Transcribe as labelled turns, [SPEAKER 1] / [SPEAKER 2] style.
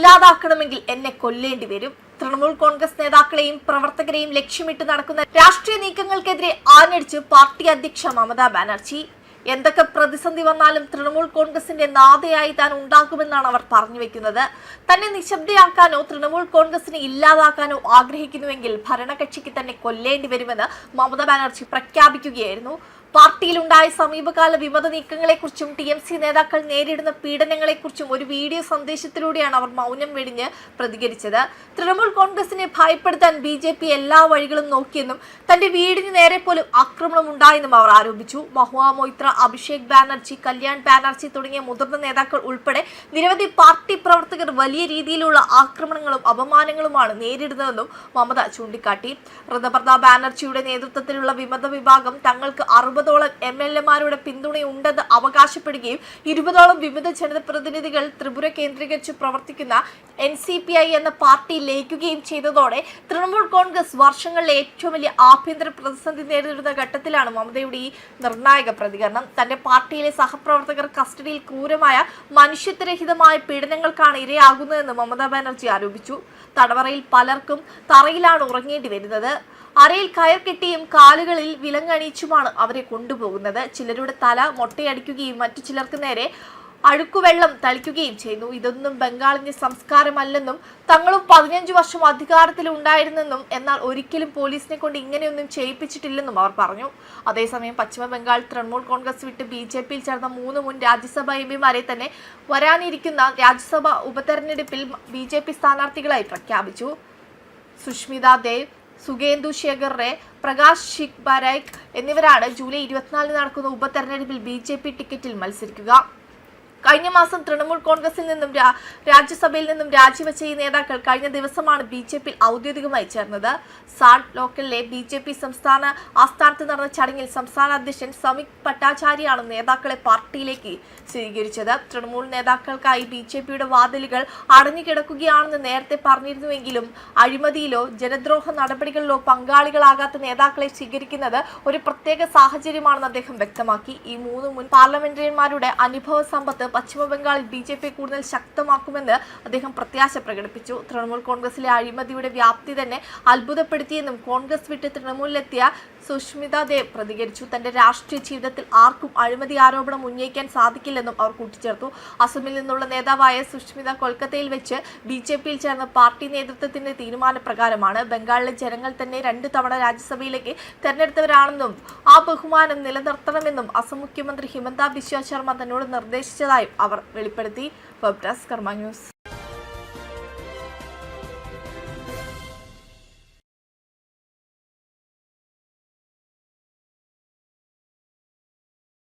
[SPEAKER 1] ഇല്ലാതാക്കണമെങ്കിൽ എന്നെ കൊല്ലേണ്ടി വരും. തൃണമൂൽ കോൺഗ്രസ് നേതാക്കളെയും പ്രവർത്തകരെയും ലക്ഷ്യമിട്ട് നടക്കുന്ന രാഷ്ട്രീയ നീക്കങ്ങൾക്കെതിരെ ആഞ്ഞടിച്ച് പാർട്ടി അധ്യക്ഷ മമതാ ബാനർജി. എന്തൊക്കെ പ്രതിസന്ധി വന്നാലും തൃണമൂൽ കോൺഗ്രസിന്റെ നാഥയായി താൻ ഉണ്ടാകുമെന്നാണ് അവർ പറഞ്ഞു വെക്കുന്നത്. തന്നെ നിശബ്ദയാക്കാനോ തൃണമൂൽ കോൺഗ്രസിനെ ഇല്ലാതാക്കാനോ ആഗ്രഹിക്കുന്നുവെങ്കിൽ ഭരണകക്ഷിക്ക് തന്നെ കൊല്ലേണ്ടി വരുമെന്ന് മമതാ ബാനർജി പ്രഖ്യാപിക്കുകയായിരുന്നു. പാർട്ടിയിലുണ്ടായ സമീപകാല വിമത നീക്കങ്ങളെക്കുറിച്ചും TMC നേതാക്കൾ നേരിടുന്ന പീഡനങ്ങളെക്കുറിച്ചും ഒരു വീഡിയോ സന്ദേശത്തിലൂടെയാണ് അവർ മൗനം വെടിഞ്ഞ് പ്രതികരിച്ചത്. തൃണമൂൽ കോൺഗ്രസിനെ ഭയപ്പെടുത്താൻ BJP എല്ലാ വഴികളും നോക്കിയെന്നും തന്റെ വീടിന് നേരെ പോലും ആക്രമണം ഉണ്ടായെന്നും അവർ ആരോപിച്ചു. മഹുവ മൊയ്ത്ര, അഭിഷേക് ബാനർജി, കല്യാൺ ബാനർജി തുടങ്ങിയ മുതിർന്ന നേതാക്കൾ ഉൾപ്പെടെ നിരവധി പാർട്ടി പ്രവർത്തകർ വലിയ രീതിയിലുള്ള ആക്രമണങ്ങളും അപമാനങ്ങളുമാണ് നേരിടുന്നതെന്നും മമത ചൂണ്ടിക്കാട്ടി. ഋതുപർണ ബാനർജിയുടെ നേതൃത്വത്തിലുള്ള വിമത വിഭാഗം തങ്ങൾക്ക് 60ഓളം MLA-മാരുടെ പിന്തുണയുണ്ടെന്ന് അവകാശപ്പെടുകയും 20ഓളം വിവിധ ജനപ്രതിനിധികൾ ത്രിപുര കേന്ദ്രീകരിച്ച് പ്രവർത്തിക്കുന്ന NCPI എന്ന പാർട്ടി ലയിക്കുകയും ചെയ്തതോടെ തൃണമൂൽ കോൺഗ്രസ് വർഷങ്ങളിലെ ഏറ്റവും വലിയ ആഭ്യന്തര പ്രതിസന്ധി നേരിടുന്ന ഘട്ടത്തിലാണ് മമതയുടെ ഈ നിർണായക പ്രതികരണം. തന്റെ പാർട്ടിയിലെ സഹപ്രവർത്തകർ കസ്റ്റഡിയിൽ ക്രൂരമായ മനുഷ്യത്വരഹിതമായ പീഡനങ്ങൾക്കാണ് ഇരയാകുന്നതെന്ന് മമതാ ബാനർജി ആരോപിച്ചു. തടവറയിൽ പലർക്കും തറയിലാണ് ഉറങ്ങേണ്ടി വരുന്നത്. അരയിൽ കയർ കെട്ടിയും കാലുകളിൽ വിലങ്ങണിയിച്ചുമാണ് അവരെ കൊണ്ടുപോകുന്നത്. ചിലരുടെ തല മൊട്ടയടിക്കുകയും മറ്റു ചിലർക്ക് നേരെ അഴുക്കുവെള്ളം തളിക്കുകയും ചെയ്യുന്നു. ഇതൊന്നും ബംഗാളിന്റെ സംസ്കാരമല്ലെന്നും തങ്ങളും 15 വർഷം അധികാരത്തിലുണ്ടായിരുന്നെന്നും എന്നാൽ ഒരിക്കലും പോലീസിനെ കൊണ്ട് ഇങ്ങനെയൊന്നും ചെയ്യിപ്പിച്ചിട്ടില്ലെന്നും അവർ പറഞ്ഞു. അതേസമയം പശ്ചിമ ബംഗാൾ തൃണമൂൽ കോൺഗ്രസ് വിട്ട് BJP-യിൽ ചേർന്ന 3 മുൻ രാജ്യസഭാ MP-മാരെ തന്നെ വരാനിരിക്കുന്ന രാജ്യസഭാ ഉപതെരഞ്ഞെടുപ്പിൽ BJP സ്ഥാനാർത്ഥികളായി പ്രഖ്യാപിച്ചു. സുഷ്മിത ദേവ്, സുഗേന്ദു ശേഖർ റേ, പ്രകാശ് ശിക് ബരൈക് എന്നിവരാണ് ജൂലൈ 24 നടക്കുന്ന ഉപതെരഞ്ഞെടുപ്പിൽ BJP ടിക്കറ്റിൽ മത്സരിക്കുക. കഴിഞ്ഞ മാസം തൃണമൂൽ കോൺഗ്രസിൽ നിന്നും രാജ്യസഭയിൽ നിന്നും രാജിവെച്ച ഈ നേതാക്കൾ കഴിഞ്ഞ ദിവസമാണ് BJP-യിൽ ഔദ്യോഗികമായി ചേർന്നത്. സാഡ് ലോക്കലിലെ BJP സംസ്ഥാന ആസ്ഥാനത്ത് നടന്ന ചടങ്ങിൽ സംസ്ഥാന അധ്യക്ഷൻ സമീക് ഭട്ടാചാര്യയാണ് നേതാക്കളെ പാർട്ടിയിലേക്ക് സ്വീകരിച്ചത്. തൃണമൂൽ നേതാക്കൾക്കായി BJP-യുടെ വാതിലുകൾ അടഞ്ഞുകിടക്കുകയാണെന്ന് നേരത്തെ പറഞ്ഞിരുന്നുവെങ്കിലും അഴിമതിയിലോ ജനദ്രോഹ നടപടികളിലോ പങ്കാളികളാകാത്ത നേതാക്കളെ സ്വീകരിക്കുന്നത് ഒരു പ്രത്യേക സാഹചര്യമാണെന്ന് അദ്ദേഹം വ്യക്തമാക്കി. ഈ 3 മുൻ പാർലമെന്ററിമാരുടെ അനുഭവ സമ്പത്ത് പശ്ചിമ ബംഗാളിൽ BJP കൂടുതൽ ശക്തമാക്കുമെന്ന് അദ്ദേഹം പ്രത്യാശ പ്രകടിപ്പിച്ചു. തൃണമൂൽ കോൺഗ്രസിലെ അഴിമതിയുടെ വ്യാപ്തി തന്നെ അത്ഭുതപ്പെടുത്തിയെന്നും കോൺഗ്രസ് വിട്ട് തൃണമൂലിലെത്തിയ സുഷ്മിത ദേവ് പ്രതികരിച്ചു. തന്റെ രാഷ്ട്രീയ ജീവിതത്തിൽ ആർക്കും അഴിമതി ആരോപണം ഉന്നയിക്കാൻ സാധിക്കില്ലെന്നും അവർ കൂട്ടിച്ചേർത്തു. അസമിൽ നിന്നുള്ള നേതാവായ സുഷ്മിത കൊൽക്കത്തയിൽ വെച്ച് BJP-യിൽ ചേർന്ന പാർട്ടി നേതൃത്വത്തിന്റെ തീരുമാനപ്രകാരമാണ്. ബംഗാളിലെ ജനങ്ങൾ തന്നെ 2 തവണ രാജ്യസഭയിലേക്ക് തെരഞ്ഞെടുത്തവരാണെന്നും ആ ബഹുമാനം നിലനിർത്തണമെന്നും അസം മുഖ്യമന്ത്രി ഹിമന്ത ബിശ്വ ശർമ്മ തന്നോട് നിർദ്ദേശിച്ചതായും അവർ വെളിപ്പെടുത്തി. വെബ് ഡെസ്ക് കർമ്മ ന്യൂസ്.